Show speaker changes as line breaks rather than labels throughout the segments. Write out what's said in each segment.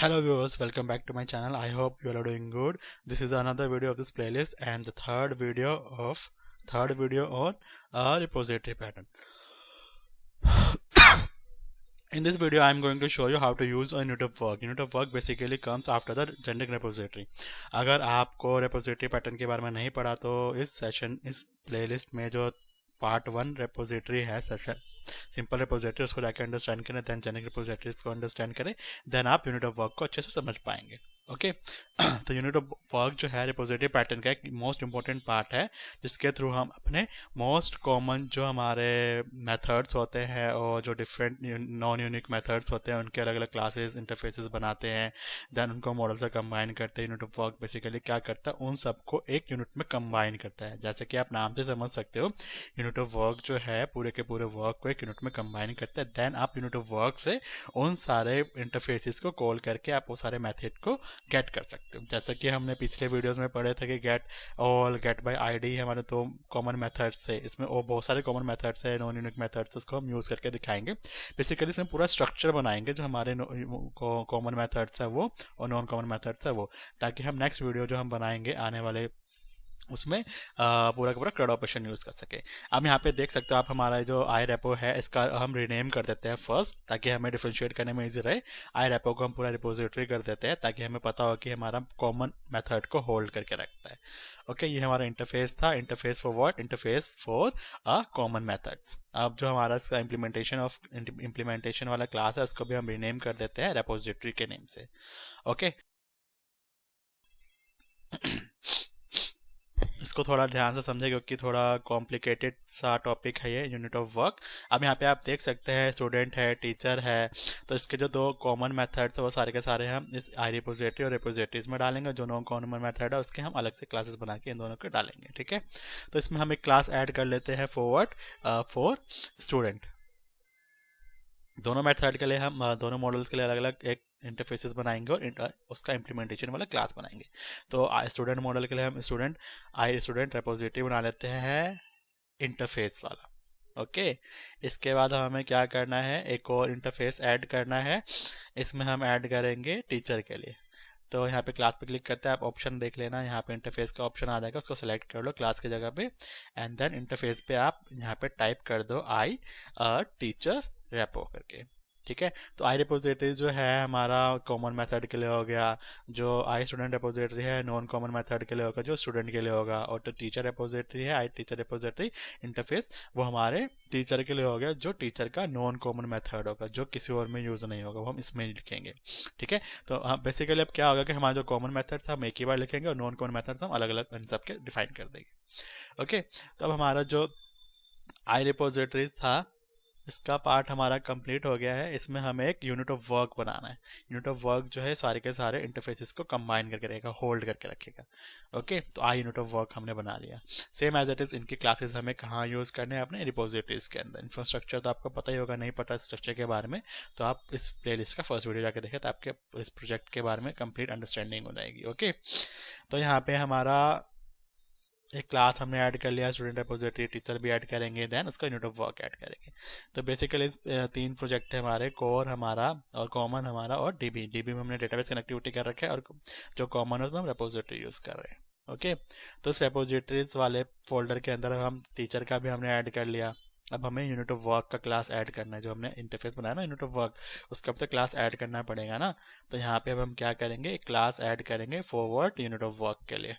Hello viewers, welcome back to my channel. I hope you all are doing good. This is another video of this playlist and the third video on a repository pattern. In this video I am going to show you how to use a unit of work. Unit of work basically comes after the generic repository. अगर आपको repository pattern के बारे में नहीं पढ़ा तो इस playlist में जो पार्ट 1 रेपोजिटरी है सेशन सिंपल रेपोजिटरी उसको जाके अंडरस्टैंड करें, देन जेनेरिक रेपोजिटरीज को अंडरस्टैंड करें, देन आप यूनिट ऑफ वर्क को अच्छे से समझ पाएंगे. ओके तो यूनिट ऑफ वर्क जो है रेपोजिटरी पैटर्न का एक मोस्ट इंपॉर्टेंट पार्ट है जिसके थ्रू हम अपने मोस्ट कॉमन जो हमारे मेथड्स होते हैं और जो डिफरेंट नॉन यूनिक मेथड्स होते हैं उनके अलग अलग क्लासेस इंटरफेसेस बनाते हैं, देन उनको मॉडल से कंबाइन करते हैं. यूनिट ऑफ वर्क बेसिकली क्या करता है, उन सबको एक यूनिट में कंबाइन करता है. जैसे कि आप नाम से समझ सकते हो, यूनिट ऑफ वर्क जो है पूरे के पूरे वर्क को एक यूनिट में कंबाइन करता है. देन आप यूनिट ऑफ वर्क से उन सारे इंटरफेसेस को कॉल करके आप वो सारे मेथड को गेट कर सकते हो. जैसे कि हमने पिछले वीडियोस में पढ़े थे कि get all, get by ID हमारे दो कॉमन मेथड्स थे. इसमें और बहुत सारे कॉमन मेथड्स है, नॉन यूनिक मेथड्स, उसको हम यूज करके दिखाएंगे. बेसिकली इसमें पूरा स्ट्रक्चर बनाएंगे जो हमारे कॉमन मेथड्स है वो और नॉन कॉमन मेथड्स है वो, ताकि हम नेक्स्ट वीडियो जो हम बनाएंगे आने वाले उसमें पूरा का पूरा क्रड ऑपरेशन यूज़ कर सके. अब यहाँ पे देख सकते हो आप, हमारा जो आई रेपो है इसका हम रीनेम कर देते हैं फर्स्ट, ताकि हमें डिफरेंशिएट करने में इजी रहे. आई रेपो को हम पूरा रिपोजिटरी कर देते हैं ताकि हमें पता हो कि हमारा कॉमन मेथड को होल्ड करके रखता है. ओके ये हमारा इंटरफेस था. Interface for what? Interface for a common methods. अब जो हमारा इसका इम्प्लीमेंटेशन वाला क्लास है उसको भी हम रीनेम कर देते हैं रेपोजिटरी के नेम से. ओके इसको थोड़ा ध्यान से समझे क्योंकि थोड़ा कॉम्प्लिकेटेड सा टॉपिक है ये यूनिट ऑफ वर्क. अब यहाँ पे आप देख सकते हैं स्टूडेंट है, टीचर है, तो इसके जो दो कॉमन मेथड्स है वो सारे के सारे हम इस आई रिपोजिटरी और रिपोजिटरीज में डालेंगे. जो नॉन कॉमन मेथड है उसके हम अलग से क्लासेस बना के इन दोनों को डालेंगे. ठीक है, तो इसमें हम एक क्लास ऐड कर लेते हैं फॉरवर्ड फॉर स्टूडेंट. दोनों मेथड के लिए हम दोनों मॉडल्स के लिए अलग अलग एक इंटरफेसेस बनाएंगे और उसका इम्प्लीमेंटेशन वाला क्लास बनाएंगे. तो स्टूडेंट मॉडल के लिए हम स्टूडेंट रेपोजिटरी बना लेते हैं इंटरफेस वाला. ओके इसके बाद हमें क्या करना है, एक और इंटरफेस ऐड करना है. इसमें हम ऐड करेंगे टीचर के लिए. तो यहाँ पे क्लास पे क्लिक करते हैं, आप ऑप्शन देख लेना, यहाँ पे इंटरफेस का ऑप्शन आ जाएगा, उसको सेलेक्ट कर लो क्लास की जगह पे, एंड देन इंटरफेस पे आप यहाँ पे टाइप कर दो आई टीचर रेपो करके. ठीक है, तो आई रिपोजिटरी जो है हमारा कॉमन मेथड के लिए हो गया, जो आई स्टूडेंट रिपोजिटरी है नॉन कॉमन मेथड के लिए होगा जो स्टूडेंट के लिए होगा, और जो टीचर रिपोजिटरी है आई टीचर रिपोजिटरी इंटरफेस वो हमारे टीचर के लिए हो गया जो टीचर का नॉन कॉमन मेथड होगा जो किसी और में यूज़ नहीं होगा, वो हम इसमें लिखेंगे. ठीक है, तो बेसिकली अब क्या होगा कि हमारा जो कॉमन मेथड्स हम एक ही बार लिखेंगे और नॉन कॉमन मेथड्स हम अलग अलग इन सब के डिफाइन कर देंगे. ओके तो अब हमारा जो आई रिपोजिटरीज था इसका पार्ट हमारा कंप्लीट हो गया है. इसमें हमें एक यूनिट ऑफ वर्क बनाना है. यूनिट ऑफ वर्क जो है सारे के सारे इंटरफेसेस को कंबाइन करके रखेगा, होल्ड करके रखेगा. ओके तो आई यूनिट ऑफ वर्क हमने बना लिया. सेम एज इट इज इनकी क्लासेस हमें कहाँ यूज़ करने हैं, अपने रिपोजिटरीज के अंदर. इंफ्रास्ट्रक्चर तो आपको पता ही होगा, नहीं पता स्ट्रक्चर के बारे में तो आप इस प्लेलिस्ट का फर्स्ट वीडियो जाके देखें तो आपके इस प्रोजेक्ट के बारे में कंप्लीट अंडरस्टैंडिंग हो जाएगी. ओके तो यहाँ पे हमारा एक क्लास हमने ऐड कर लिया, स्टूडेंट रिपोजिटरी, टीचर भी ऐड करेंगे, देन उसका यूनिट ऑफ वर्क ऐड करेंगे. तो बेसिकली तीन प्रोजेक्ट थे हमारे, कोर हमारा और कॉमन हमारा और डीबी में हमने डेटाबेस कनेक्टिविटी कर रखा है और जो कॉमन है उसमें हम रिपोजिटरी यूज़ कर रहे हैं. ओके तो इस रिपोजिटरीज वाले फोल्डर के अंदर हम टीचर का भी हमने ऐड कर लिया. अब हमें यूनिट ऑफ वर्क का क्लास ऐड करना है, जो हमने इंटरफेस बनाया ना यूनिट ऑफ वर्क उसका अब तो क्लास ऐड करना पड़ेगा ना. तो यहाँ पे अब हम क्या करेंगे, एक क्लास ऐड करेंगे फॉरवर्ड यूनिट ऑफ वर्क के लिए.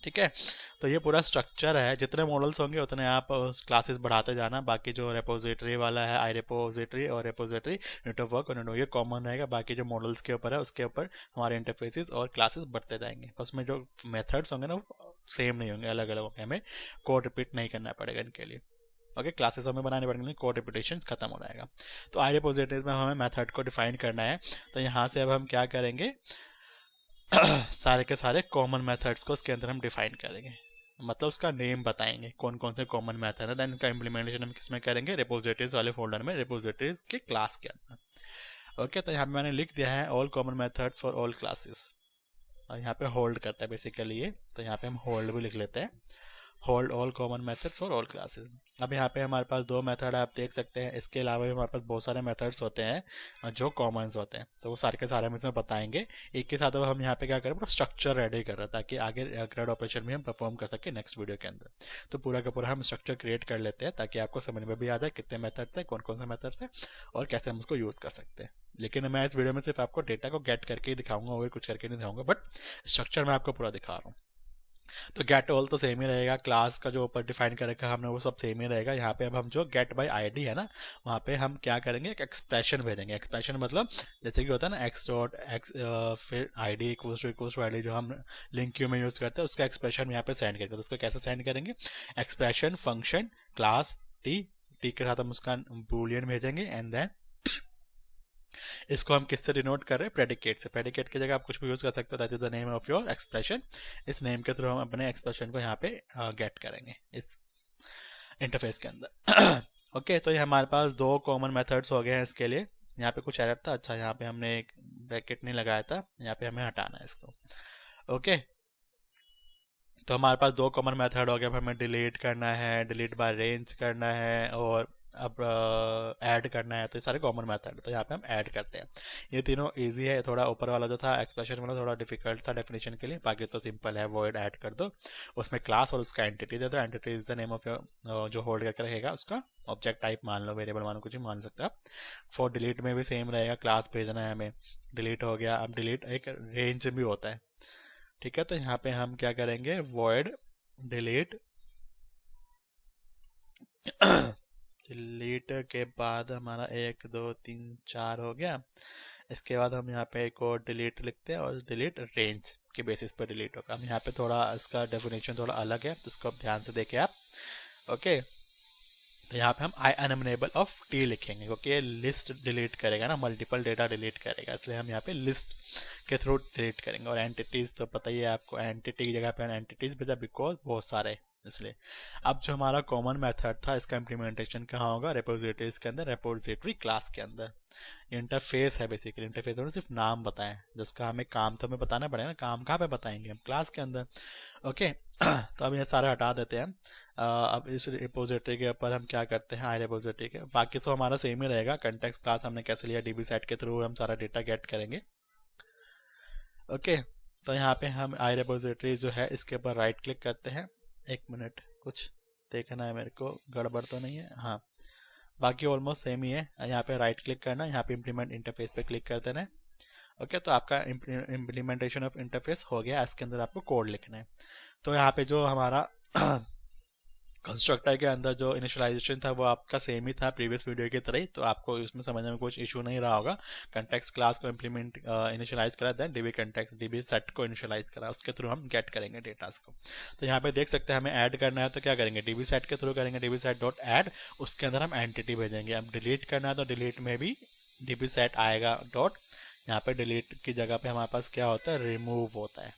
ठीक है, तो ये पूरा स्ट्रक्चर है. जितने मॉडल्स होंगे उतने आप क्लासेस बढ़ाते जाना. बाकी जो रेपोजिटरी वाला है आई रेपोजिटरी और रेपोजिटरी यूनिट ऑफ वर्क और ये कॉमन रहेगा. बाकी जो मॉडल्स के ऊपर है उसके ऊपर हमारे इंटरफेसेस और क्लासेस बढ़ते जाएंगे. उसमें जो मेथड्स होंगे ना वो सेम नहीं होंगे, अलग अलग होंगे. हमें कोड रिपीट नहीं करना पड़ेगा इनके लिए. ओके क्लासेस हमें बनाने पड़ेंगे, कोड रिपीटेशन खत्म हो जाएगा. तो आई रेपोजिटरी में हमें मेथड को डिफाइन करना है. तो यहाँ से अब हम क्या करेंगे, सारे के सारे कॉमन मेथड्स को उसके अंदर हम डिफाइन करेंगे, मतलब उसका नेम बताएंगे कौन कौन से कॉमन मेथड है. देन इनका इम्प्लीमेंटेशन हम किसमें करेंगे, रिपोजिटरीज वाले फोल्डर में, रिपोजिटरीज के क्लास के अंदर. ओके तो यहाँ पे मैंने लिख दिया है all common method for all classes, और यहाँ पे होल्ड करता है बेसिकली ये. तो यहाँ पे हम होल्ड भी लिख लेते हैं, hold all common methods for all classes. अब यहाँ पे हमारे पास दो मेथड है, आप देख सकते हैं। इसके अलावा भी हमारे पास बहुत सारे मेथड्स होते हैं जो कॉमन्स होते हैं, तो वो सारे के सारे हम इसमें बताएंगे एक के साथ। अब हम यहाँ पे क्या करें, पूरा स्ट्रक्चर रेडी कर रहे हैं ताकि आगे ग्रेड ऑपरेशन भी हम परफॉर्म कर सके नेक्स्ट वीडियो के अंदर। तो पूरा का पूरा हम स्ट्रक्चर क्रिएट कर लेते हैं ताकि आपको समझ में भी आ जाए कितने मेथड्स हैं, कौन कौन से मेथड्स हैं और कैसे हम उसको यूज़ कर सकते हैं। लेकिन मैं इस वीडियो में सिर्फ आपको डेटा को गेट करके ही दिखाऊंगा और कुछ करके नहीं दिखाऊंगा, बट स्ट्रक्चर मैं आपको पूरा दिखा रहा हूँ। तो गेट ऑल तो सेम ही रहेगा, क्लास का जो ऊपर डिफाइन कर रखा है हमने वो सब सेम ही रहेगा। यहाँ पे अब हम जो गेट बाय आईडी है ना, वहाँ पे हम क्या करेंगे, एक एक्सप्रेशन भेजेंगे। एक्सप्रेशन मतलब जैसे कि होता है ना एक्स डॉट एक्स फिर आईडी इक्वल्स टू आईडी, जो हम लिंक क्यू में यूज़ करते हैं, उसका एक्सप्रेशन यहाँ पे सेंड करेंगे। तो उसको कैसे सेंड करेंगे, एक्सप्रेशन फंक्शन क्लास टी के साथ हम उसका बूलियन भेजेंगे एंड देन इसको हम किससे डिनोट कर रहे हैं, प्रेडिकेट से। प्रेडिकेट की जगह आप कुछ भी यूज कर सकते हो, that is the name of your expression. इस नेम के थ्रू हम अपने एक्सप्रेशन को यहाँ पे गेट करेंगे इस इंटरफेस के अंदर। ओके तो ये हमारे पास दो कॉमन मेथड्स हो गए हैं इसके लिए। यहाँ पे कुछ एरर था, अच्छा यहाँ पे हमने एक ब्रैकेट नहीं लगाया था, यहाँ पे हमें हटाना है इसको। ओके तो हमारे पास दो कॉमन मेथड हो गए। अब हमें डिलीट करना है, डिलीट बाय रेंज करना है और अब ऐड करना है, तो ये सारे कॉमन मेथड है। तो यहाँ पे हम ऐड करते हैं। ये तीनों इजी है, थोड़ा ऊपर वाला जो था एक्सप्रेशन वाला थोड़ा डिफिकल्ट था डेफिनेशन के लिए, बाकी तो सिंपल है। वॉइड ऐड कर दो, उसमें क्लास और उसका एंटिटी दे दो। Entity is the name of your जो होल्ड करके रहेगा उसका ऑब्जेक्ट टाइप मान लो, वेरिएबल मान लो, कुछ भी मान सकते हो आप। फॉर डिलीट में भी सेम रहेगा, क्लास भेजना है हमें, डिलीट हो गया। अब डिलीट एक रेंज भी होता है, ठीक है। तो यहाँ पे हम क्या करेंगे, वॉइड डिलीट डिलीट के बाद हमारा 1 2 3 4 हो गया। इसके बाद हम यहाँ पे एक और डिलीट लिखते हैं और डिलीट रेंज के बेसिस पर डिलीट होगा। हम यहाँ पे थोड़ा इसका डेफिनेशन थोड़ा अलग है, तो इसको आप ध्यान से देखें आप। ओके तो यहाँ पे हम आई अनएबल ऑफ टी लिखेंगे, क्योंकि ये लिस्ट डिलीट करेगा ना, मल्टीपल डेटा डिलीट करेगा, इसलिए हम यहाँ पे लिस्ट के थ्रू डिलीट करेंगे। और एंटिटीज तो पता ही है आपको, एंटिटी की जगह पे एंटिटीज भेजा बिकॉज बहुत सारे, इसलिए। अब जो हमारा कॉमन मेथड था इसका इम्प्लीमेंटेशन कहाँ होगा, रेपोजिटरीज के अंदर, रेपोजिटरी क्लास के अंदर। इंटरफेस है बेसिकली, इंटरफेस में सिर्फ नाम बताएं, जिसका हमें काम तो हमें बताना पड़ेगा ना, काम कहाँ पे बताएंगे हम, क्लास के अंदर। ओके तो अब ये सारे हटा देते हैं। अब इस रिपोजिटरी के ऊपर हम क्या करते हैं, आई रिपोजिटरी के, बाकी सब हमारा सेम ही रहेगा। कंटेक्स्ट क्लास हमने कैसे लिया, डीबी सेट के थ्रू हम सारा डेटा गेट करेंगे। ओके तो यहाँ पे हम आई रिपोजिटरी जो है इसके ऊपर राइट क्लिक करते हैं। एक मिनट, कुछ देखना है मेरे को, गड़बड़ तो नहीं है, हाँ बाकी ऑलमोस्ट सेम ही है। यहाँ पे राइट क्लिक करना, यहाँ पे इम्प्लीमेंट इंटरफेस पे क्लिक कर देना है। ओके तो आपका इम्प्लीमेंटेशन ऑफ इंटरफेस हो गया। इसके अंदर आपको कोड लिखना है। तो यहाँ पे जो हमारा कंस्ट्रक्टर के अंदर जो इनिशियलाइजेशन था वो आपका सेम ही था प्रीवियस वीडियो की तरह ही, तो आपको इसमें समझने में कुछ इशू नहीं रहा होगा। कंटेक्स्ट क्लास को इम्प्लीमेंट इनिशियलाइज करा, then DB context DB set को इनिशियलाइज करा, उसके थ्रू हम गेट करेंगे डेटास को। तो यहाँ पे देख सकते हैं हमें ऐड करना है, तो क्या करेंगे, डीबी सेट के थ्रू करेंगे, डीबी सेट डॉट ऐड, उसके अंदर हम एंटिटी भेजेंगे। अब डिलीट करना है तो डिलीट में भी डीबी सेट आएगा डॉट, यहाँ पे डिलीट की जगह पे हमारे पास क्या होता है, रिमूव होता है,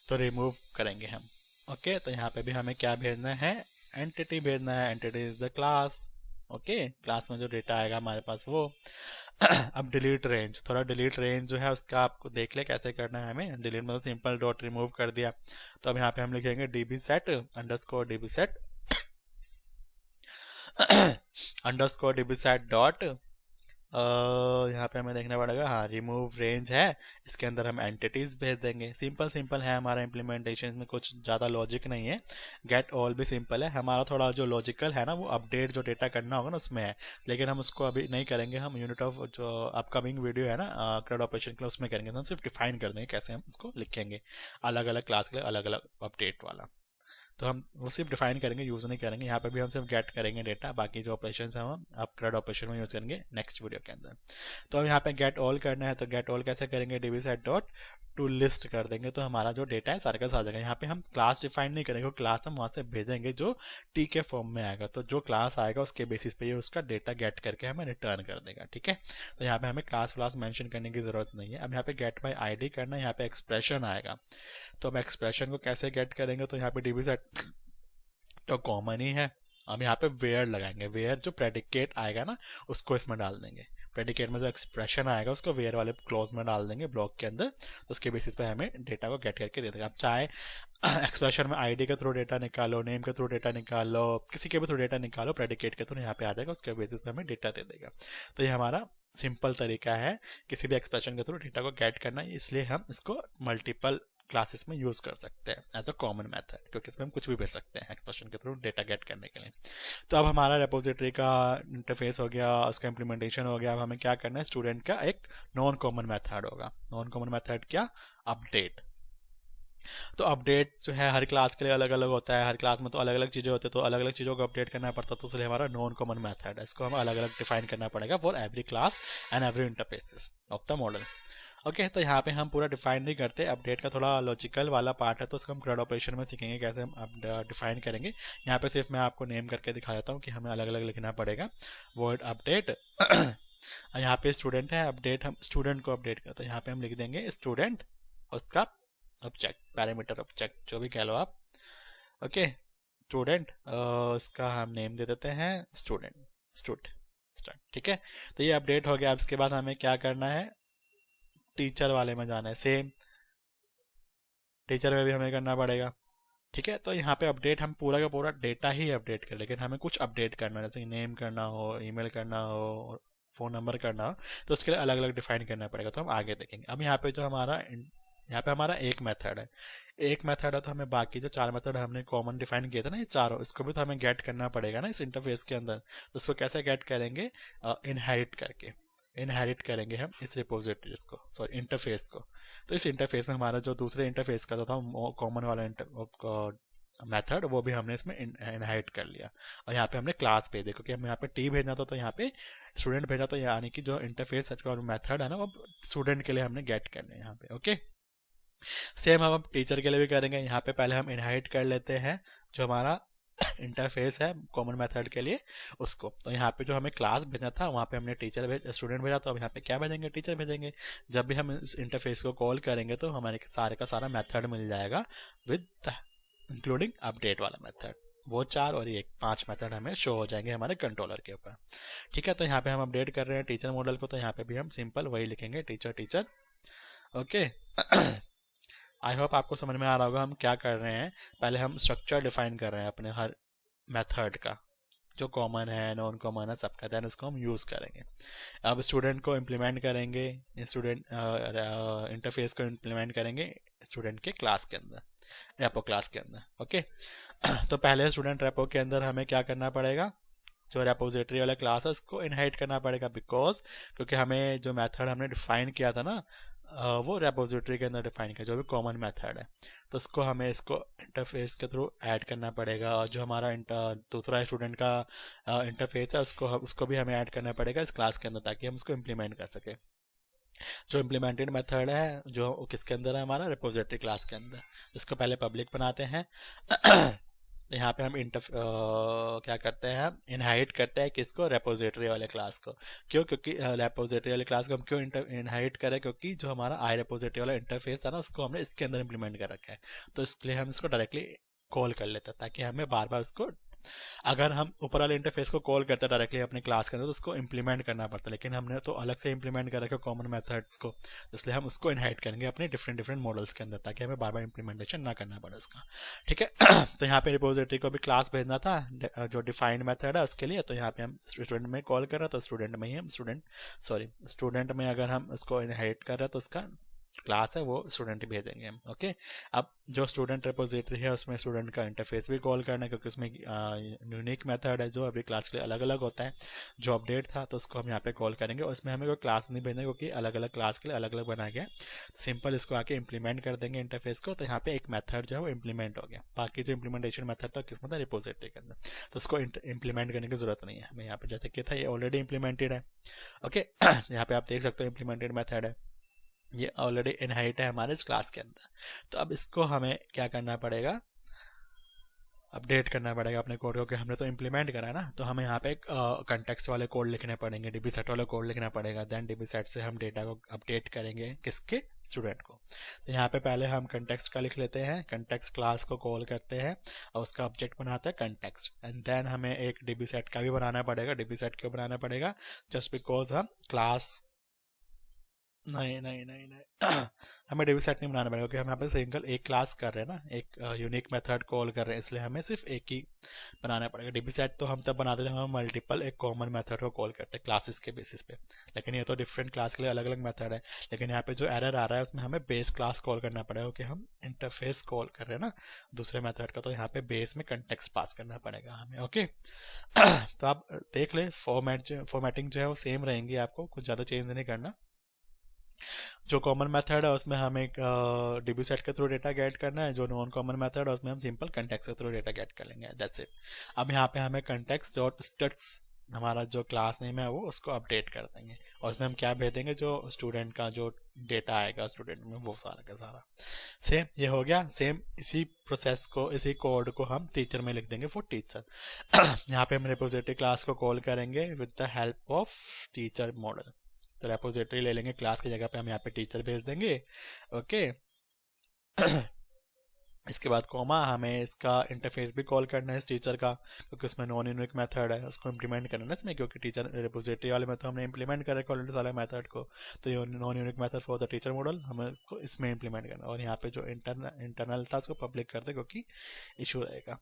तो रिमूव करेंगे हम। ओके तो यहाँ पे भी हमें क्या भेजना है, एंटिटी भेजना है। Entity is the class. Okay class में जो डेटा आएगा हमारे पास वो। अब डिलीट रेंज, थोड़ा डिलीट रेंज जो है उसका आपको देख ले कैसे करना है हमें। डिलीट मतलब सिंपल डॉट रिमूव कर दिया, तो अब यहाँ पे हम लिखेंगे dB set underscore dB set underscore dB set dot, यहाँ पे हमें देखना पड़ेगा, हाँ रिमूव रेंज है, इसके अंदर हम एंटिटीज भेज देंगे। सिंपल सिंपल है हमारा इम्प्लीमेंटेशन में, कुछ ज़्यादा लॉजिक नहीं है। गेट ऑल भी सिंपल है, हमारा थोड़ा जो लॉजिकल है ना वो अपडेट जो डेटा करना होगा ना उसमें है, लेकिन हम उसको अभी नहीं करेंगे। हम यूनिट ऑफ जो अपकमिंग वीडियो है ना क्रेड ऑपरेशन के लिए, उसमें करेंगे। तो हम सिर्फ डिफाइन कर देंगे कैसे हम उसको लिखेंगे, अलग अलग क्लास के लिए अलग अलग अपडेट वाला। तो हम वो सिर्फ डिफाइन करेंगे, यूज़ नहीं करेंगे। यहाँ पे भी हम सिर्फ गेट करेंगे डेटा, बाकी जो ऑपरेशन है हम अब क्रेड ऑपरेशन में यूज़ करेंगे नेक्स्ट वीडियो के अंदर। तो हम यहाँ पे गेट ऑल करना है, तो गेट ऑल कैसे करेंगे, dB set dot to list कर देंगे, तो हमारा जो डेटा है सारे का सारा जाएगा। यहाँ पे हम क्लास डिफाइन नहीं करेंगे, क्लास हम वहाँ से भेजेंगे जो टी के फॉर्म में आएगा, तो जो क्लास आएगा उसके बेसिस पे ये उसका डेटा गेट करके हमें रिटर्न कर देगा, ठीक है। तो यहाँ पे हमें क्लास व्लास मेंशन करने की जरूरत नहीं है। अब यहाँ पे गेट बाय आईडी करना है, यहाँ पे एक्सप्रेशन आएगा, तो हम एक्सप्रेशन को कैसे गेट करेंगे, तो यहाँ पे डीबी सेट तो कॉमन ही है, हम यहाँ पे वेयर लगाएंगे। वेयर जो प्रेडिकेट आएगा ना उसको इसमें डाल देंगे। प्रेडिकेट में जो एक्सप्रेशन आएगा उसको वेयर वाले क्लोज में डाल देंगे ब्लॉक के अंदर, तो उसके बेसिस पे हमें डेटा को गेट करके दे देगा। आप चाहे एक्सप्रेशन में आईडी के थ्रू डेटा निकालो, नेम के थ्रू डेटा निकालो, किसी के भी थ्रू डेटा निकालो, प्रेडिकेट के थ्रू यहाँ पे आ जाएगा, उसके बेसिस पे हमें डेटा दे देगा। तो ये हमारा सिंपल तरीका है किसी भी एक्सप्रेशन के थ्रू डेटा को गेट करना, इसलिए हम इसको मल्टीपल क्लासेस में यूज़ कर सकते हैं एज अ कॉमन मेथड, क्योंकि इसमें हम कुछ भी भेज सकते हैं एक्सप्रेशन के थ्रू डेटा गेट करने के लिए। तो अब हमारा रेपोजिटरी का इंटरफेस हो गया, उसका इम्प्लीमेंटेशन हो गया। अब हमें क्या करना है, स्टूडेंट का एक नॉन कॉमन मेथड होगा। नॉन कॉमन मेथड क्या, अपडेट। तो अपडेट जो है हर क्लास के लिए अलग अलग होता है, हर क्लास में तो अलग अलग चीज़ें होती है, तो अलग अलग चीज़ों को अपडेट करना पड़ता है, तो इसलिए हमारा नॉन कॉमन मेथड है, इसको हम अलग अलग डिफाइन करना पड़ेगा for every class and every interfaces of the model. Okay तो यहाँ पे हम पूरा डिफाइन नहीं करते, अपडेट का थोड़ा लॉजिकल वाला पार्ट है, तो उसको हम CRUD ऑपरेशन में सीखेंगे कैसे हम डिफाइन करेंगे। यहाँ पे सिर्फ मैं आपको नेम करके दिखा देता हूँ कि हमें अलग अलग लिखना पड़ेगा। वर्ड अपडेट यहाँ पे स्टूडेंट है, अपडेट हम स्टूडेंट को अपडेट करते हैं, यहाँ पे हम लिख देंगे स्टूडेंट, उसका ऑब्जेक्ट, पैरामीटर ऑब्जेक्ट जो भी कह लो आप। ओके स्टूडेंट, उसका हम नेम दे देते हैं स्टूडेंट, ठीक है। तो ये अपडेट हो गया। अब इसके बाद हमें क्या करना है, टीचर वाले में जाना है, सेम टीचर में भी हमें करना पड़ेगा, ठीक है। तो यहाँ पे अपडेट हम पूरा का पूरा डेटा ही अपडेट कर, लेकिन हमें कुछ अपडेट करना है, जैसे नेम करना हो, ईमेल करना हो, फ़ोन नंबर करना हो, तो उसके लिए अलग अलग डिफाइन करना पड़ेगा, तो हम आगे देखेंगे। अब यहाँ पे जो यहाँ पे हमारा एक मेथड है, एक मेथड है, तो हमें बाकी जो 4 मेथड हमने कॉमन डिफाइन किए थे ना, ये चारों, इसको भी तो हमें गेट करना पड़ेगा ना इस इंटरफेस के अंदर। तो उसको कैसे गेट करेंगे, इनहेरिट करके इनहेरिट करेंगे हम इस रिपोजिटरीज को, सॉरी इंटरफेस को। तो इस इंटरफेस में हमारा जो दूसरे इंटरफेस का जो था कॉमन वाला मेथड, वो भी हमने इसमें इनहेरिट कर लिया, और यहाँ पे हमने क्लास भेजे, क्योंकि हमें यहाँ पे टी भेजना था, तो यहाँ पे स्टूडेंट भेजा, तो यानी कि जो इंटरफेस मेथड है ना, वो स्टूडेंट के लिए हमने गेट करने हैं यहाँ पे। ओके सेम हम टीचर के लिए भी करेंगे। यहाँ पे पहले हम इनहेरिट कर लेते हैं जो हमारा इंटरफेस है कॉमन मेथड के लिए उसको। तो यहाँ पे जो हमें क्लास भेजना था वहाँ पे हमने स्टूडेंट भेजा, तो अब यहाँ पे क्या भेजेंगे, टीचर भेजेंगे। जब भी हम इस इंटरफेस को कॉल करेंगे तो हमारे सारे का सारा मेथड मिल जाएगा विद इंक्लूडिंग अपडेट वाला मेथड। वो 4 और ये 5 मेथड हमें शो हो जाएंगे हमारे कंट्रोलर के ऊपर, ठीक है। तो यहाँ पे हम अपडेट कर रहे हैं टीचर मॉडल को, तो यहाँ पे भी हम सिंपल वही लिखेंगे, टीचर। ओके आई होप आपको समझ में आ रहा होगा हम क्या कर रहे हैं। पहले हम स्ट्रक्चर डिफाइन कर रहे हैं अपने हर मेथड का, जो कॉमन है, नॉन कॉमन है, सबका, देन उसको हम यूज़ करेंगे। अब स्टूडेंट को इम्प्लीमेंट करेंगे, स्टूडेंट इंटरफेस को इम्प्लीमेंट करेंगे स्टूडेंट के क्लास के अंदर, रेपो क्लास के अंदर। ओके तो पहले स्टूडेंट रेपो के अंदर हमें क्या करना पड़ेगा, जो रेपोजिटरी वाला क्लास है उसको इनहेरिट करना पड़ेगा, क्योंकि हमें जो मेथड हमने डिफाइन किया था ना, वो रेपोजिटरी के अंदर डिफाइन किया, जो भी कॉमन मेथड है, तो उसको हमें इसको इंटरफेस के थ्रू ऐड करना पड़ेगा। और जो हमारा दूसरा स्टूडेंट का इंटरफेस है उसको भी हमें ऐड करना पड़ेगा इस क्लास के अंदर, ताकि हम उसको इम्प्लीमेंट कर सके। जो इम्प्लीमेंटेड मेथड है जो किसके अंदर है, हमारा रेपोजिटरी क्लास के अंदर। इसको पहले पब्लिक बनाते हैं यहाँ पे हम क्या करते हैं, हम इनहाइट करते हैं किसको, रेपोजिटरी वाले क्लास को। क्योंकि रेपोजिटरी वाले क्लास को हम क्यों इनहाइट करें, क्योंकि जो हमारा आई रेपोजिटरी वाला इंटरफेस था ना, उसको हमने इसके अंदर इंप्लीमेंट कर रखा है, तो इसलिए हम इसको डायरेक्टली कॉल कर लेते हैं, ताकि हमें बार बार उसको, अगर हम ऊपर वाले इंटरफेस को कॉल करते हैं डायरेक्टली अपने क्लास के अंदर, तो उसको इंप्लीमेंट करना पड़ता है, लेकिन हमने तो अलग से इंप्लीमेंट कर रखा है कॉमन मेथड्स को, इसलिए हम उसको इनहाइट करेंगे अपने डिफरेंट मॉडल्स के अंदर, ताकि हमें बार बार इंप्लीमेंटेशन ना करना पड़े उसका, ठीक है। तो यहाँ पे रिपोजिटरी को भी क्लास भेजना था जो डिफाइंड मेथड है उसके लिए, तो यहाँ पे हम स्टूडेंट में कॉल कर रहे हैं, तो स्टूडेंट में ही हम स्टूडेंट में अगर हम उसको इनहाइट कर रहे हैं तो उसका क्लास है वो स्टूडेंट भेजेंगे हम। ओके अब जो स्टूडेंट रिपोजिटरी है उसमें स्टूडेंट का इंटरफेस भी कॉल करना है, क्योंकि उसमें यूनिक मेथड है जो अभी क्लास के लिए अलग अलग होता है। जो अपडेट था तो उसको हम यहाँ पे कॉल करेंगे, और इसमें हमें कोई क्लास नहीं भेजना, क्योंकि अलग अलग क्लास के लिए अलग अलग बनाया गया। सिंपल इसको आके इंप्लीमेंट कर देंगे इंटरफेस को, तो यहाँ पे एक मेथड जो है वो इंप्लीमेंट हो गया। बाकी जो इंप्लीमेंटेशन मेथड था किसमें था, रिपोजिटरी के अंदर, तो उसको इंप्लीमेंट करने की जरूरत नहीं है हमें। यहाँ पे जैसे कि था ये ऑलरेडी इंप्लीमेंटेड है। ओके यहाँ पे आप देख सकते हो इंप्लीमेंटेड मेथड है, ये ऑलरेडी इनहेरिट है हमारे इस क्लास के अंदर। तो अब इसको हमें क्या करना पड़ेगा, अपडेट करना पड़ेगा अपने कोड को, कि हमने तो इंप्लीमेंट करा है ना, तो हमें यहाँ पे कंटेक्स्ट वाले कोड लिखने पड़ेंगे, डीबी सेट वाले कोड लिखना पड़ेगा। देन डीबी सेट से हम डेटा को अपडेट करेंगे किसके, स्टूडेंट को। तो यहाँ पे पहले हम कंटेक्स्ट का लिख लेते हैं, कंटेक्स्ट क्लास को कॉल करते हैं और उसका ऑब्जेक्ट बनाते हैं कंटेक्स्ट, एंड देन हमें एक डीबी सेट का भी बनाना पड़ेगा। डीबी सेट क्यों बनाना पड़ेगा? जस्ट बिकॉज हम क्लास, नहीं नहीं नहीं नहीं हमें डेबिट सेट नहीं बनाना पड़ेगा क्योंकि हम यहाँ पे सिंगल एक क्लास कर रहे हैं ना, एक यूनिक मेथड कॉल कर रहे हैं, इसलिए हमें सिर्फ एक ही बनाना पड़ेगा। डेबिट सेट तो हम तब बनाते हैं जब हम मल्टीपल एक कॉमन मेथड को कॉल करते हैं क्लासेस के बेसिस पे, लेकिन ये तो डिफरेंट क्लास के लिए अलग अलग मेथड है। लेकिन यहाँ पे जो एरर आ रहा है उसमें हमें बेस क्लास कॉल करना पड़ेगा क्योंकि हम इंटरफेस कॉल कर रहे हैं ना दूसरे मेथड का, तो यहाँ पे बेस में कंटेक्स्ट पास करना पड़ेगा हमें। ओके तो आप देख ले फॉर्मेटिंग जो है वो सेम रहेंगी, आपको कुछ ज़्यादा चेंज नहीं करना। जो कॉमन मेथड है उसमें हमें डीबी सेट के थ्रू डेटा गेट करना है, जो नॉन कॉमन मेथड है उसमें हम सिंपल कंटेक्स्ट के थ्रू डेटा गेट कर लेंगे, दैट्स इट। अब यहाँ पे हमें कंटेक्स्ट डॉट स्टड्स हमारा जो क्लास नेम है वो उसको अपडेट कर देंगे और उसमें हम क्या भेज देंगे, जो स्टूडेंट का जो डेटा आएगा स्टूडेंट में वो सारा का सारा सेम ये हो गया। सेम इसी प्रोसेस को, इसी कोड को हम टीचर में लिख देंगे फॉर टीचर। यहाँ पे हम रिपोजिटरी क्लास को कॉल करेंगे with the help of teacher model, तो रेपोजिटरी ले लेंगे, क्लास की जगह पे हम यहाँ पे टीचर भेज देंगे। ओके इसके बाद कॉमा, हमें इसका इंटरफेस भी कॉल करना है इस टीचर का क्योंकि उसमें नॉन यूनिक मेथड है, उसको इंप्लीमेंट करना है इसमें, क्योंकि टीचर रिपोजिटरी वाले में तो हमने इंप्लीमेंट कर रखा ऑलरेडी सारे मेथड को, तो ये non unique method for the teacher model हमें को इसमें इंप्लीमेंट करना है। और यहाँ पे जो इंटरनल था उसको पब्लिक कर दे क्योंकि इशू रहेगा।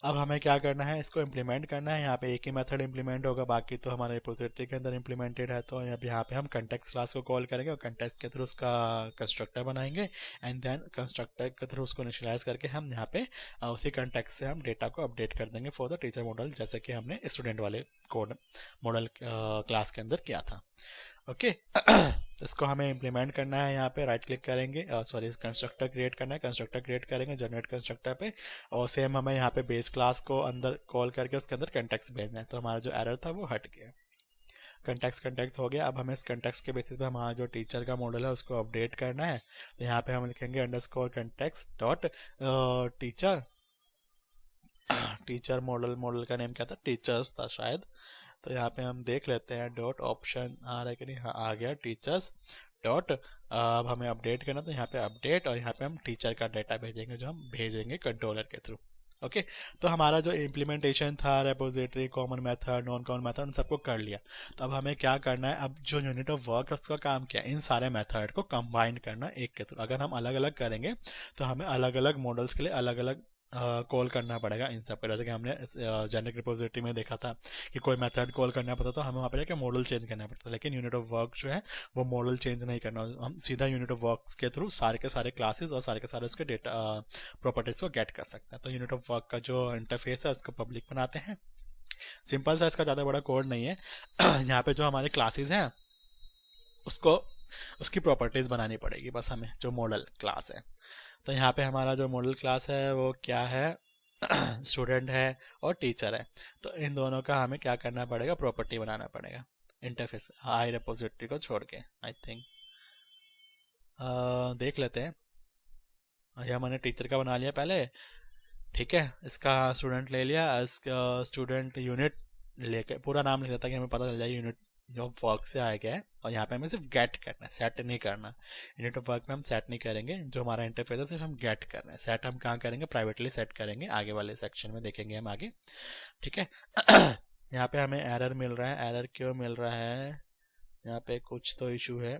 अब हमें क्या करना है, इसको इम्प्लीमेंट करना है। यहाँ पे एक ही मेथड इम्प्लीमेंट होगा, बाकी तो हमारे रिपोजिटरी के अंदर इम्प्लीमेंटेड है। तो यहाँ पे हम कंटेक्स्ट क्लास को कॉल करेंगे और कंटेक्स्ट के थ्रू उसका कंस्ट्रक्टर बनाएंगे एंड देन कंस्ट्रक्टर के थ्रू उसको इनिशियलाइज करके हम यहाँ पे उसी कंटेक्स्ट से हम डेटा को अपडेट कर देंगे फॉर द टीचर मॉडल, जैसे कि हमने स्टूडेंट वाले कोड मॉडल क्लास के अंदर किया था। ओके इसको हमें इम्प्लीमेंट करना है, यहाँ पे राइट क्लिक करेंगे, सॉरी कंस्ट्रक्टर क्रिएट करना है, कंस्ट्रक्टर क्रिएट करेंगे जनरेट कंस्ट्रक्टर पे, और सेम हमें यहाँ पे बेस क्लास को अंदर कॉल करके उसके अंदर कंटेक्स्ट भेजना है। तो हमारा जो एरर था वो हट गया, कंटेक्स्ट हो गया। अब हमें इस कंटेक्स्ट के बेसिस पे हमारा जो टीचर का मॉडल है उसको अपडेट करना है। तो यहाँ पे हम लिखेंगे underscore context dot teacher, teacher model का नेम क्या था, टीचर्स था शायद, तो यहाँ पे हम देख लेते हैं डॉट ऑप्शन आ रहा है कि नहीं, हाँ आ गया टीचर्स डॉट। अब हमें अपडेट करना, तो यहाँ पे अपडेट और यहाँ पे हम टीचर का डाटा भेजेंगे जो हम भेजेंगे कंट्रोलर के थ्रू। ओके तो हमारा जो इम्प्लीमेंटेशन था repository common method non common method उन सबको कर लिया। तो अब हमें क्या करना है, अब जो यूनिट ऑफ वर्क है उसका काम क्या है, इन सारे मेथड को कंबाइन करना एक के थ्रू। अगर हम अलग अलग करेंगे तो हमें अलग अलग मॉडल्स के लिए अलग अलग कॉल करना पड़ेगा इन सब का, जैसे कि हमने जेनेरिक रिपोजिटरी में देखा था कि कोई मेथड कॉल करना पड़ता तो हमें वहाँ पर जाकर मॉडल चेंज करना पड़ता, लेकिन यूनिट ऑफ वर्क जो है वो मॉडल चेंज नहीं करना, हम सीधा यूनिट ऑफ वर्क के थ्रू सारे के सारे क्लासेस और सारे के सारे उसके डेटा प्रॉपर्टीज को गेट कर सकते हैं। तो यूनिट ऑफ वर्क का जो इंटरफेस है उसको पब्लिक बनाते हैं, सिंपल सा, इसका ज़्यादा बड़ा कोड नहीं है। यहाँ पे जो हमारे क्लासेस हैं उसको उसकी प्रॉपर्टीज बनानी पड़ेगी बस हमें, जो मॉडल क्लास है। तो यहाँ पे हमारा जो मॉडल क्लास है वो क्या है, स्टूडेंट है और टीचर है। तो इन दोनों का हमें क्या करना पड़ेगा, प्रॉपर्टी बनाना पड़ेगा इंटरफेस आई रेपोजिटरी को छोड़ के। आई थिंक देख लेते हैं, ये मैंने टीचर का बना लिया पहले, ठीक है, इसका स्टूडेंट ले लिया, इसका स्टूडेंट यूनिट लेके पूरा नाम लिख देता कि हमें पता चल जाए यूनिट जो वर्क से आया गया है। और यहाँ पे हमें सिर्फ गेट करना है, सेट नहीं करना। यूनिट ऑफ वर्क में हम सेट नहीं करेंगे, जो हमारा इंटरफेस है सिर्फ हम गेट कर रहे हैं। सेट हम कहाँ करेंगे, प्राइवेटली सेट करेंगे, आगे वाले सेक्शन में देखेंगे हम आगे, ठीक है। यहाँ पे हमें एरर मिल रहा है, एरर क्यों मिल रहा है, यहाँ पे कुछ तो इशू है,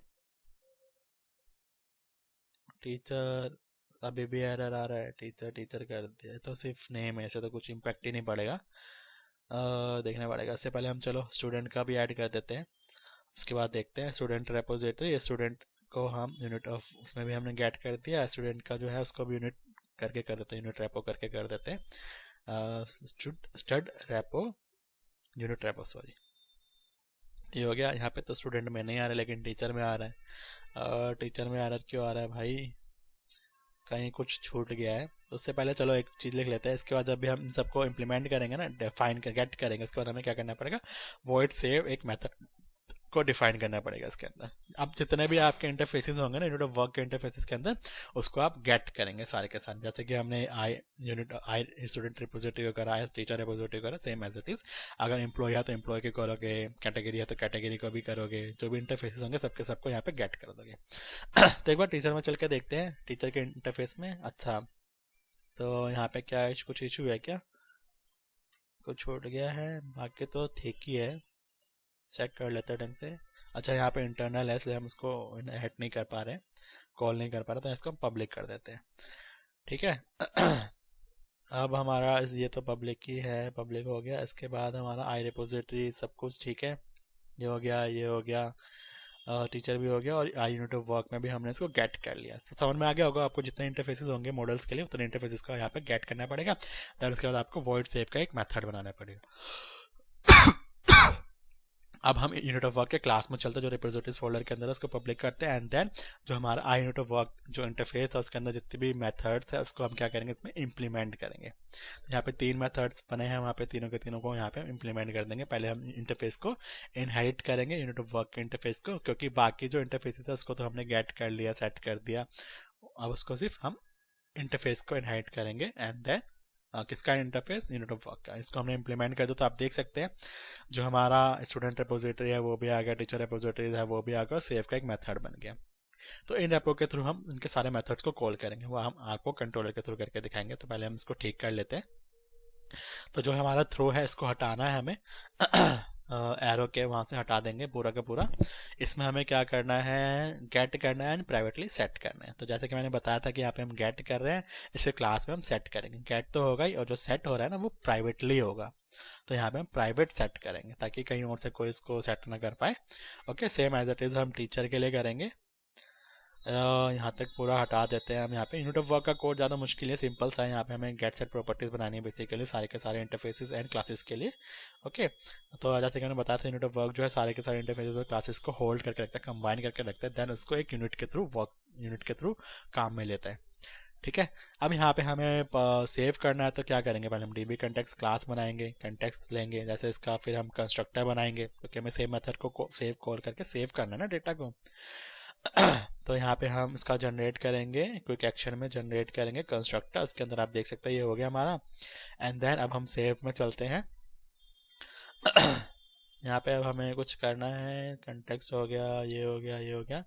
टीचर अभी भी एरर आ रहा है, टीचर कर दिया तो सिर्फ नेम है, ऐसे तो कुछ इम्पैक्ट ही नहीं पड़ेगा, देखना पड़ेगा। इससे पहले हम चलो स्टूडेंट का भी ऐड कर देते हैं, उसके बाद देखते हैं स्टूडेंट रेपोजिटरी, स्टूडेंट को हम यूनिट ऑफ उसमें भी हमने गेट कर दिया, स्टूडेंट का जो है उसको भी यूनिट करके कर देते हैं, यूनिट रेपो करके कर देते हैं, stud repo unit repo, sorry ये हो गया। यहाँ पे तो स्टूडेंट में नहीं आ रहा है लेकिन टीचर में आ रहा है, टीचर में एरर क्यों आ रहा है भाई, कहीं कुछ छूट गया है। तो उससे पहले चलो एक चीज़ लिख लेते हैं, इसके बाद जब भी हम इन सबको इम्प्लीमेंट करेंगे ना, डिफाइन कर गेट करेंगे, उसके बाद हमें क्या करना पड़ेगा, वॉइड सेव एक मेथड को डिफाइन करना पड़ेगा इसके अंदर। अब जितने भी आपके इंटरफेसेस होंगे ना यूनिट ऑफ वर्क के इंटरफेसेस के अंदर, उसको आप गेट करेंगे सारे के साथ। जैसे कि हमने आई स्टूडेंट रिपोजिटरी को करा है, टीचर रिपोजिटरी को करा, सेम एज इट इज। अगर एम्प्लॉय है तो एम्प्लॉय के करोगे, कैटेगरी है तो कैटेगरी को भी करोगे, जो भी इंटरफेसेस होंगे सबके सबको यहाँ पे गेट कर दोगे। तो एक बार टीचर में चल के देखते हैं, टीचर के इंटरफेस में। अच्छा, तो यहाँ पे क्या कुछ इशू है क्या, कुछ छूट गया है? बाकी तो ठीक ही है, चेक कर लेते हैं ढंग से। अच्छा, यहाँ पे इंटरनल है इसलिए हम उसको ऐड नहीं कर पा रहे, कॉल नहीं कर पा रहे, तो इसको हम पब्लिक कर देते हैं। ठीक है। अब हमारा ये तो पब्लिक ही है, पब्लिक हो गया। इसके बाद हमारा आई रिपोजिटरी सब कुछ ठीक है, ये हो गया, ये हो गया, टीचर भी हो गया, और आई यूनिट ऑफ वर्क में भी हमने इसको गेट कर लिया। तो समझ में आ गया होगा आपको, जितने इंटरफेसेस होंगे मॉडल्स के लिए उतने इंटरफेसेस को यहाँ पे गेट करना पड़ेगा। फिर उसके बाद आपको वॉइड सेव का एक मेथड बनाना पड़ेगा। अब हम यूनिट ऑफ वर्क के क्लास में चलते हैं, जो रिपोजिटरीज फोल्डर के अंदर है उसको पब्लिक करते हैं। एंड देन जो हमारा आई यूनिट ऑफ वर्क जो इंटरफेस है उसके अंदर जितने भी मेथड्स है उसको हम क्या करेंगे, इसमें इम्प्लीमेंट करेंगे। तो यहाँ पे 3 मेथड्स बने हैं, वहाँ पे तीनों के तीनों को यहाँ पे इम्प्लीमेंट कर देंगे। पहले हम इंटरफेस को इनहेरिट करेंगे, यूनिट ऑफ वर्क के इंटरफेस को, क्योंकि बाकी जो इंटरफेसेस है उसको तो हमने गेट कर लिया, सेट कर दिया। अब उसको सिर्फ हम इंटरफेस को इनहेरिट करेंगे। एंड देन किसका इंटरफेस, यूनिट ऑफ वर्क का, इसको हमने इंप्लीमेंट कर दिया। तो आप देख सकते हैं जो हमारा स्टूडेंट रिपोजिटरी है वो भी आ गया, टीचर रिपोजिटरी है वो भी आ गया, और सेव का एक मेथड बन गया। तो इन रेपो के थ्रू हम इनके सारे मेथड्स को कॉल करेंगे, वो हम आपको कंट्रोलर के थ्रू करके दिखाएंगे। तो पहले हम इसको ठीक कर लेते हैं। तो जो हमारा थ्रो है इसको हटाना है हमें, एरो के वहाँ से हटा देंगे पूरा का पूरा। इसमें हमें क्या करना है, गेट करना है एंड प्राइवेटली सेट करना है। तो जैसे कि मैंने बताया था कि यहाँ पे हम गेट कर रहे हैं, इसे क्लास में हम सेट करेंगे। गेट तो होगा ही, और जो सेट हो रहा है ना वो प्राइवेटली होगा। तो यहाँ पे हम प्राइवेट सेट करेंगे ताकि कहीं और से कोई इसको सेट ना कर पाए। Okay, same as it is हम टीचर के लिए करेंगे। यहाँ तक पूरा हटा देते हैं हम। यहाँ पे यूनिट ऑफ वर्क का कोड ज़्यादा मुश्किल है, सिंपल सा है। यहाँ पे हमें गेट सेट प्रॉपर्टीज बनानी है बेसिकली सारे के सारे इंटरफेसेस एंड क्लासेस के लिए। ओके, तो जैसे कि मैंने बताया था यूनिट ऑफ वर्क जो है सारे के सारे इंटरफेसेस और क्लासेस को होल्ड करके रखता है, कंबाइन करके रखता है, देन उसको एक यूनिट के थ्रू काम में लेता है। ठीक है। अब यहाँ पे हमें सेव करना है, तो क्या करेंगे, पहले हम डीबी कंटेक्स्ट क्लास बनाएंगे, कंटेक्स्ट लेंगे जैसे इसका, फिर हम कंस्ट्रक्टर बनाएंगे क्योंकि हमें सेव मेथड को सेव कॉल करके सेव करना है ना डेटा को। तो यहाँ पे हम इसका जनरेट करेंगे, क्विक एक्शन में जनरेट करेंगे कंस्ट्रक्टर। उसके अंदर आप देख सकते हैं ये हो गया हमारा। एंड देन अब हम सेव में चलते हैं। यहाँ पे अब हमें कुछ करना है, कंटेक्स्ट हो गया, ये हो गया, ये हो गया।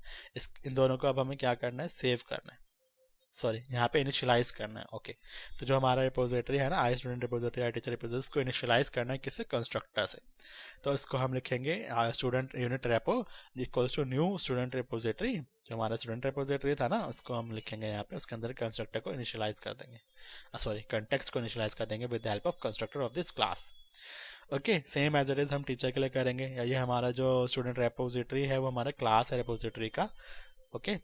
इन दोनों को अब हमें क्या करना है, सेव करना है, सॉरी यहाँ पे इनिशियलाइज करना है। ओके, तो जो हमारा रिपोजिटरी है ना, I student repository, I teacher repository, इसको इनिशियलाइज करना है किससे, कंस्ट्रक्टर से। तो इसको हम लिखेंगे student unit repo equals to new student repository. जो हमारा स्टूडेंट रिपोजिटरी था ना उसको हम लिखेंगे यहाँ पे, उसके अंदर कंस्ट्रक्टर को इनिशियलाइज कर देंगे, सॉरी कंटेक्स्ट को इनिशियलाइज कर देंगे with the help of constructor of this class. Okay, same as it is हम टीचर के लिए करेंगे। ये हमारा जो स्टूडेंट रिपोजिटरी है वो हमारा क्लास है रिपोजिटरी का। ओके,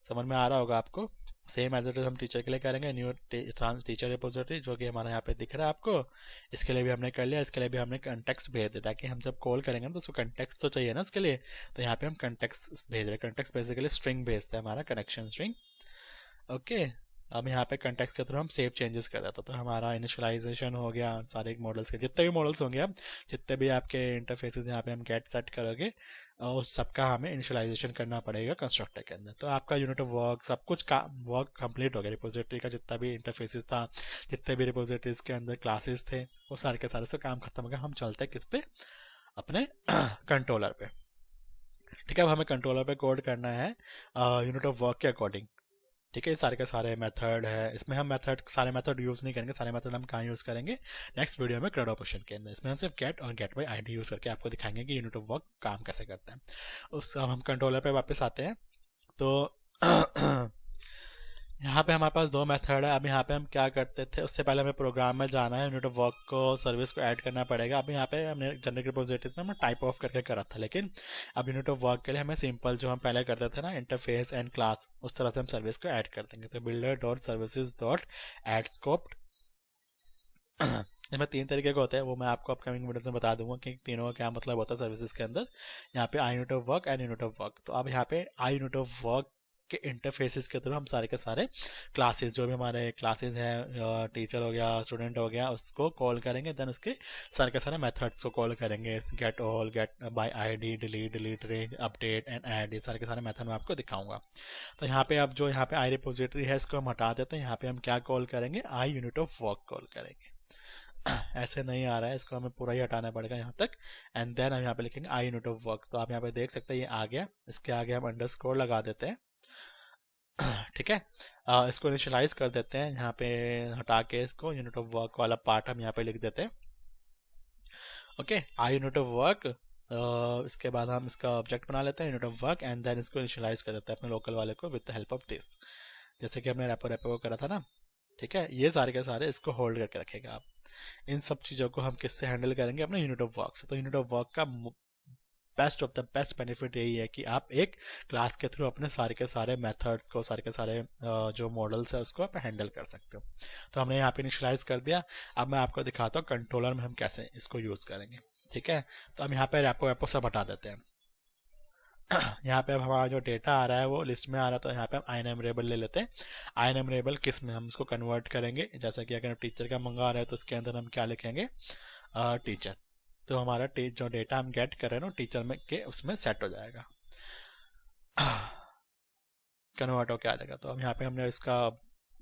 समझ में आ रहा होगा आपको। सेम एज इट इज हम टीचर के लिए करेंगे, न्यू टीचर रिपोजिटरी जो कि हमारे यहाँ पे दिख रहा है आपको। इसके लिए भी हमने कर लिया, इसके लिए भी हमने कंटेक्स्ट भेज दिया ताकि हम जब कॉल करेंगे तो उसको कंटेक्स्ट तो चाहिए ना उसके लिए। तो यहाँ पे हम कंटेक्स्ट भेज रहे हैं। कंटेक्स्ट बेसिकली स्ट्रिंग भेजता है, हमारा कनेक्शन स्ट्रिंग। ओके, अब यहाँ पे कंटेक्स्ट के थ्रू हम सेव चेंजेस कर देते, तो हमारा इनिशियलाइजेशन हो गया सारे मॉडल्स के, जितने भी मॉडल्स होंगे, अब जितने भी आपके इंटरफेसेस यहाँ पे हम गेट सेट करोगे और सबका हमें इनिशियलाइजेशन करना पड़ेगा कंस्ट्रक्टर के अंदर। तो आपका यूनिट ऑफ वर्क सब कुछ का वर्क कंप्लीट हो गया। रिपोजिटरी का जितना भी इंटरफेसेस था, जितने भी रिपोजिटरीज के अंदर क्लासेस थे, वो सारे के सारे से काम खत्म हो गया। हम चलते हैं किस पे, अपने कंट्रोलर पे। ठीक है, अब हमें कंट्रोलर पे कोड करना है यूनिट ऑफ वर्क के अकॉर्डिंग। ठीक है, सारे के सारे मेथड है, इसमें हम सारे मेथड यूज़ नहीं करेंगे। सारे मेथड हम कहाँ यूज़ करेंगे, नेक्स्ट वीडियो में क्रेड ऑपरेशन के अंदर। इसमें हम सिर्फ गेट और गेट बाय आईडी यूज़ करके आपको दिखाएंगे कि यूनिट ऑफ वर्क काम कैसे करता है। अब हम कंट्रोलर पे वापस आते हैं। तो यहाँ पे हमारे पास 2 मेथड है। अब यहाँ पे हम क्या करते थे, उससे पहले हमें प्रोग्राम में जाना है, यूनिट ऑफ वर्क को सर्विस को ऐड करना पड़ेगा। अब यहाँ पे हमने जनरिक रिपोजिटरीज में टाइप ऑफ करके करा था, लेकिन अब यूनिट ऑफ वर्क के लिए हमें सिंपल जो हम पहले करते थे ना, इंटरफेस एंड क्लास, उस तरह से हम सर्विस को ऐड कर देंगे। तो builder dot services dot add scope. इसमें 3 तरीके के होते हैं, वो मैं आपको अपकमिंग वीडियो में बता दूंगा कि तीनों का क्या मतलब होता है सर्विसेज के अंदर। यहाँ पे आई unit of work and unit of work. तो अब यहाँ पे आई यूनिट ऑफ वर्क के इंटरफेसेस के थ्रू हम सारे के सारे क्लासेस, जो भी हमारे क्लासेस हैं, टीचर हो गया, स्टूडेंट हो गया, उसको कॉल करेंगे। देन उसके सारे के सारे मेथड्स को कॉल करेंगे, get all, get by ID, delete, delete range, update and add, ये सारे के सारे मेथड मैं आपको दिखाऊंगा। तो यहाँ पे अब जो यहाँ पे आई रिपोजिटरी है इसको हम हटा देते हैं। यहाँ पे हम क्या कॉल करेंगे, आई यूनिट ऑफ वर्क कॉल करेंगे। ऐसे नहीं आ रहा है, इसको हमें पूरा ही हटाना पड़ेगा यहाँ तक। एंड देन हम यहाँ पे लिखेंगे आई यूनिट ऑफ वर्क। तो आप यहाँ पे देख सकते हैं ये आ गया, इसके आगे हम अंडरस्कोर लगा देते हैं। ठीक है, इसको इनिशियलाइज कर देते हैं, यहाँ पे हटा के इसको यूनिट ऑफ वर्क वाला पार्ट हम यहाँ पे लिख देते हैं। Okay, I unit of work, इसके बाद हम इसका ऑब्जेक्ट बना लेते हैं unit of work, and then इसको इनिशियलाइज कर देते हैं अपने लोकल वाले को with the help of this, जैसे कि हमने रेपो रेपो को करा था ना। ठीक है, ये सारे के सारे इसको होल्ड करके रखेगा आप। इन सब चीज़ों को हम किससे हैंडल करेंगे, अपने यूनिट ऑफ वर्क से। तो यूनिट ऑफ वर्क का best of the best benefit यही है कि आप एक क्लास के थ्रू अपने सारे के सारे मेथड्स को, सारे के सारे जो मॉडल्स है उसको आप हैंडल कर सकते हो। तो हमने यहाँ पे इनिशियलाइज कर दिया। अब मैं आपको दिखाता हूँ कंट्रोलर में हम कैसे इसको यूज़ करेंगे। ठीक है, तो हम यहाँ पे रेपो वेपो सब हटा देते हैं। यहाँ पे अब हमारा जो डेटा आ रहा है वो लिस्ट में आ रहा है, तो यहाँ पे हम INAMERABLE ले लेते हैं। INAMERABLE किस में हम इसको कन्वर्ट करेंगे, जैसा कि अगर टीचर का मंगा रहा है तो उसके अंदर हम क्या लिखेंगे, टीचर। तो हमारा जो डेटा हम गेट कर रहे हैं ना टीचर में के उसमें सेट हो जाएगा, कन्वर्ट होके आ जाएगा। तो अब यहाँ पे हमने इसका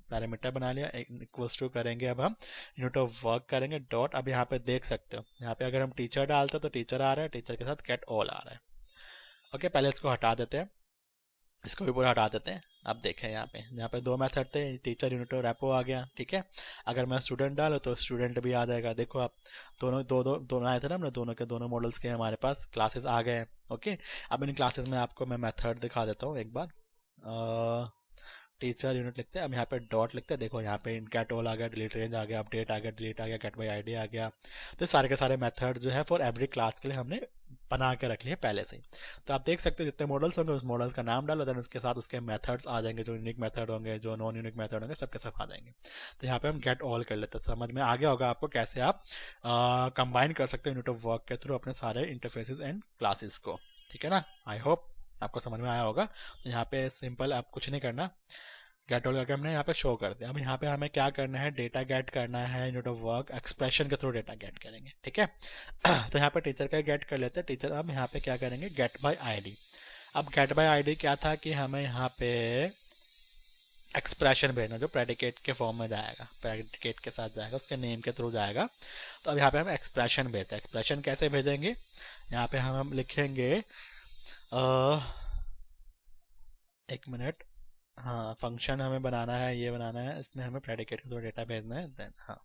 पैरामीटर बना लिया, इक्वल्स टू करेंगे अब हम यूनिट ऑफ वर्क करेंगे डॉट। अब यहाँ पे देख सकते हो यहाँ पे अगर हम टीचर डालते हैं तो टीचर आ रहा है, टीचर के साथ गेट ऑल आ रहा है। ओके, पहले इसको हटा देते हैं, इसको भी पूरा हटा देते हैं। अब देखें यहाँ पे दो मेथड थे, टीचर यूनिट और रेपो आ गया। ठीक है, अगर मैं स्टूडेंट डालूँ तो स्टूडेंट भी आ जाएगा। देखो आप दोनों दोनों आए थे ना, हमने दोनों के दोनों मॉडल्स के हमारे पास क्लासेस आ गए हैं। ओके, अब इन क्लासेस में आपको मैं मेथड दिखा देता हूँ एक बार। टीचर यूनिट लिखते हैं, अब यहाँ पे डॉट लिखते हैं। देखो यहाँ पे गेट ऑल आ गया, डिलीट रेंज आ गया, अपडेट आ गया, डिलीट आ गया, गेट बाय आईडी आ गया। तो सारे के सारे मेथड जो है फॉर एवरी क्लास के लिए हमने बना के रख लिए पहले से ही। तो आप देख सकते हो जितने मॉडल्स होंगे उस मॉडल्स का नाम डालो, देन उसके साथ उसके मेथड्स आ जाएंगे, जो यूनिक मेथड होंगे, जो नॉन यूनिक मेथड होंगे, सबके सब आ जाएंगे। तो यहाँ पे हम गेट ऑल कर लेते हैं। समझ में आ गया होगा आपको कैसे आप कंबाइन कर सकते हो यूनिट ऑफ वर्क के थ्रू अपने सारे इंटरफेसेस एंड क्लासेस को। ठीक है ना, आई होप आपको समझ में आया होगा। तो यहाँ पे सिंपल आप कुछ नहीं करना, गेट ऑल करके हमने यहाँ पे शो कर दिया। अब यहाँ पे हमें क्या करना है, डेटा गेट करना है यूनिट ऑफ वर्क एक्सप्रेशन के थ्रू डेटा गेट करेंगे। ठीक है, तो यहाँ पे टीचर का गेट कर लेते हैं। टीचर अब यहाँ पे क्या करेंगे, गेट बाय आईडी। अब गेट बाय आईडी क्या था कि हमें यहाँ पे एक्सप्रेशन भेजना जो प्रेडिकेट के फॉर्म में जाएगा, प्रेडिकेट के साथ जाएगा, उसके नेम के थ्रू जाएगा। तो अब यहाँ पे हम एक्सप्रेशन भेजते हैं। एक्सप्रेशन कैसे भेजेंगे, यहाँ पे हम लिखेंगे एक मिनट, हाँ फंक्शन हमें बनाना है, ये बनाना है, इसमें हमें प्रेडिकेट के थ्रू डेटा भेजना है। देन हाँ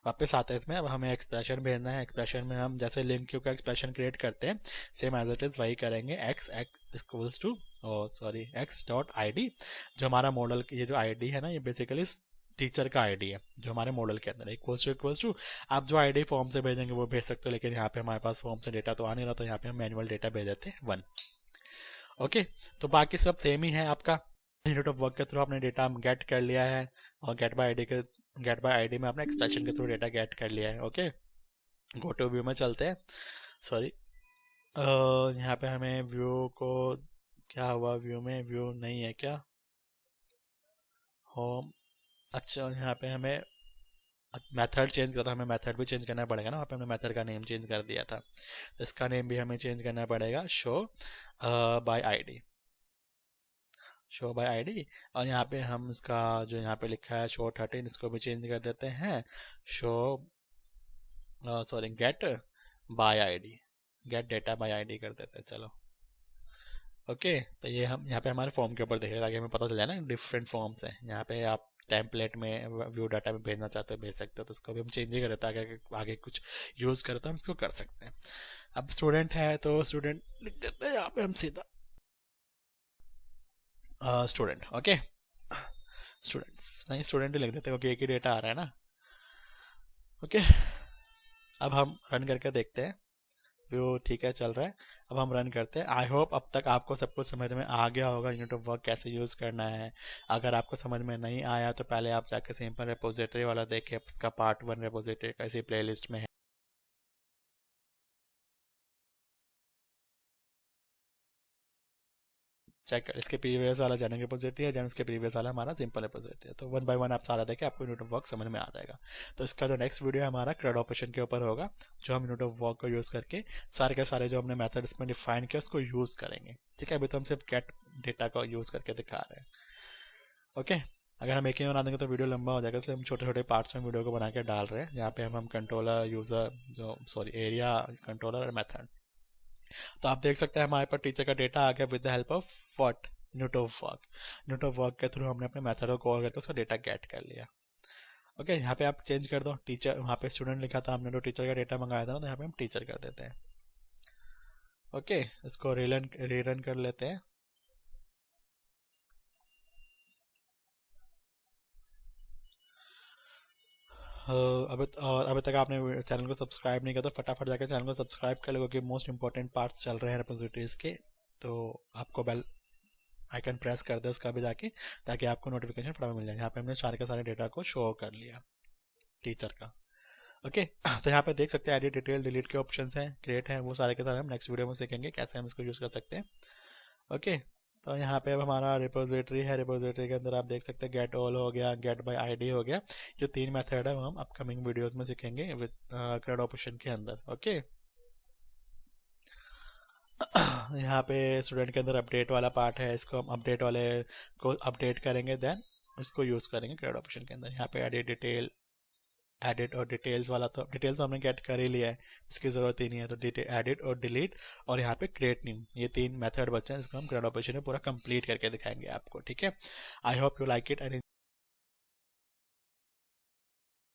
वापस आते हैं इसमें। अब हमें एक्सप्रेशन भेजना है। एक्सप्रेशन में हम जैसे लिंक क्यू का एक्सप्रेशन क्रिएट करते हैं, सेम एज इट इज वही करेंगे। X equals to X dot ID, जो हमारा मॉडल ये जो आईडी है ना, ये बेसिकली टीचर का आईडी है जो हमारे मॉडल के अंदर है। इक्वल्स टू आप जो आईडी फॉर्म से भेजेंगे वो भेज सकते हो, लेकिन यहाँ पे हमारे पास फॉर्म से डेटा तो आ नहीं रहा, तो यहाँ पे हम मैनुअल डेटा भेज देते हैं 1। ओके, तो बाकी सब सेम ही है आपका। यूनिट ऑफ वर्क के थ्रू आपने डेटा गेट कर लिया है, और गेट बाय आईडी में आपने एक्सप्रेशन के थ्रू डेटा गेट कर लिया है। ओके, गो टू व्यू में चलते हैं। सॉरी, यहाँ पे हमें व्यू को क्या हुआ, व्यू में व्यू नहीं है क्या, होम, अच्छा यहाँ पे हमें मेथड चेंज करता, हमें मेथड भी चेंज करना पड़ेगा ना। वहाँ पे हमने मेथड का नेम चेंज कर दिया था, तो इसका नेम भी हमें चेंज करना पड़ेगा, show by ID, show by ID. और यहाँ पे हम इसका जो यहाँ पे लिखा है शो 13, इसको भी चेंज कर देते हैं, show gate by ID, gate data bye ID कर देते हैं। चलो ओके, तो ये हम यहाँ पे हमारे फॉर्म के ऊपर देखें ताकि हमें पता चल जाए ना डिफरेंट फॉर्म्स हैं। यहाँ पे आप टेम्पलेट में व्यू डाटा में भेजना चाहते हो भेज सकते हो, तो उसको भी हम चेंज ही कर देते हैं, आगे कुछ यूज़ करें तो हम इसको कर सकते हैं। अब स्टूडेंट है तो स्टूडेंट लिख देते हैं यहाँ पे हम सीधा स्टूडेंट। ओके, स्टूडेंट्स नहीं, स्टूडेंट ही लिख देते हैं क्योंकि एक ही डेटा आ रहा है ना। ओके, अब हम रन करके देखते हैं, व्यू ठीक है चल रहा है। अब हम रन करते हैं। आई होप अब तक आपको सब कुछ समझ में आ गया होगा यूनिट ऑफ वर्क कैसे यूज़ करना है। अगर आपको समझ में नहीं आया तो पहले आप जाके सिंपल रिपोजिटरी वाला देखें, उसका पार्ट 1 रिपोजिटरी का इसी प्लेलिस्ट में है। चेक कर, इसके प्रीवियस वाला जनरल रिपोजिटरी है, जन उसके प्रीवियस वाला हमारा सिंपल रिपोजिटरी है। तो 1 बाय 1 आप सारा देखें, आपको यूनिट ऑफ वर्क समझ में आ जाएगा। तो इसका जो नेक्स्ट वीडियो है हमारा CRUD ऑपरेशन के ऊपर होगा, जो हम यूनिट ऑफ वर्क को यूज़ करके सारे के सारे जो हमने मेथड इसमें डिफाइन किया उसको यूज़ करेंगे। ठीक है, अभी तो हम सिर्फ गेट डेटा को यूज़ करके दिखा रहे हैं। ओके, अगर हम एक ही बना देंगे तो वीडियो लंबा हो जाएगा, इसलिए हम छोटे छोटे पार्ट्स में वीडियो को बना के डाल रहे हैं। यहाँ पे हम कंट्रोलर यूज़र एरिया कंट्रोलर और मेथड। तो आप देख सकते हैं हमारे पास टीचर का डेटा आ गया with the help of what, unit of work. Unit of work के थ्रू हमने अपने मेथड को कॉल करके उसका डेटा गेट कर लिया। ओके, यहाँ पे आप चेंज कर दो टीचर, वहाँ पे स्टूडेंट लिखा था, हमने तो टीचर का डेटा मंगाया था ना, तो यहाँ पे हम टीचर कर देते हैं। ओके, इसको रीरन कर लेते हैं। अभी तक आपने चैनल को सब्सक्राइब नहीं किया तो फटाफट जाकर चैनल को सब्सक्राइब कर लो, क्योंकि मोस्ट इंपॉर्टेंट पार्ट्स चल रहे हैं रिपोजिटरीज के। तो आपको बेल आइकन प्रेस कर दे उसका भी जाके, ताकि आपको नोटिफिकेशन फटाफट मिल जाए। यहाँ पे हमने सारे के सारे डेटा को शो कर लिया टीचर का। ओके, तो यहाँ पे देख सकते हैं एडिट डिटेल डिलीट के ऑप्शन हैं, क्रिएट हैं, वो सारे के सारे हम नेक्स्ट वीडियो में सीखेंगे कैसे हम इसको यूज़ कर सकते हैं। ओके, तो यहाँ पे अब हमारा रिपोजिटरी है, रिपोजिटरी के अंदर आप देख सकते हैं गेट ऑल हो गया, गेट बाय आईडी हो गया। जो 3 मेथड है वो हम अपकमिंग वीडियोस में सीखेंगे विद CRUD ऑपरेशन के अंदर। ओके, यहाँ पे स्टूडेंट के अंदर अपडेट वाला पार्ट है, इसको हम अपडेट वाले को अपडेट करेंगे, देन इसको यूज़ करेंगे CRUD ऑपरेशन के अंदर। यहाँ पे एडिट डिटेल, एडिट और डिटेल्स वाला, तो डिटेल तो हमने गेट कर ही लिया है, इसकी ज़रूरत ही नहीं है। तो एडिट और डिलीट और यहाँ पे क्रिएट न्यू, ये 3 मेथड बचे हैं, इसको हम CRUD ऑपरेशन में पूरा कंप्लीट करके दिखाएंगे आपको। ठीक है, I hope you like it. And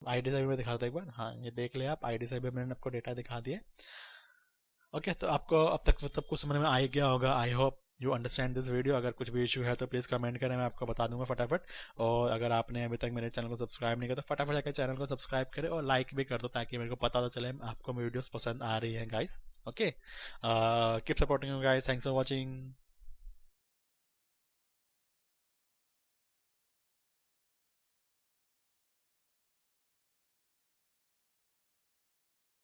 ID से भी मैं दिखा दूँ एक बार, हाँ ये देख लिया आप, आईडी से भी मैंने आपको डेटा दिखा दिया। ओके, तो आपको अब तक सब कुछ समझ में आ गया होगा। I hope you understand this video. अगर कुछ भी इशू है तो प्लीज़ कमेंट करें, मैं आपको बता दूंगा फटाफट। और अगर आपने अभी तक मेरे चैनल को सब्सक्राइब नहीं किया तो फटाफट जाकर चैनल को सब्सक्राइब करें और लाइक भी कर दो, ताकि मेरे को पता तो चले आपको वीडियोस पसंद आ रही है guys. Okay, keep supporting you guys, thanks for watching.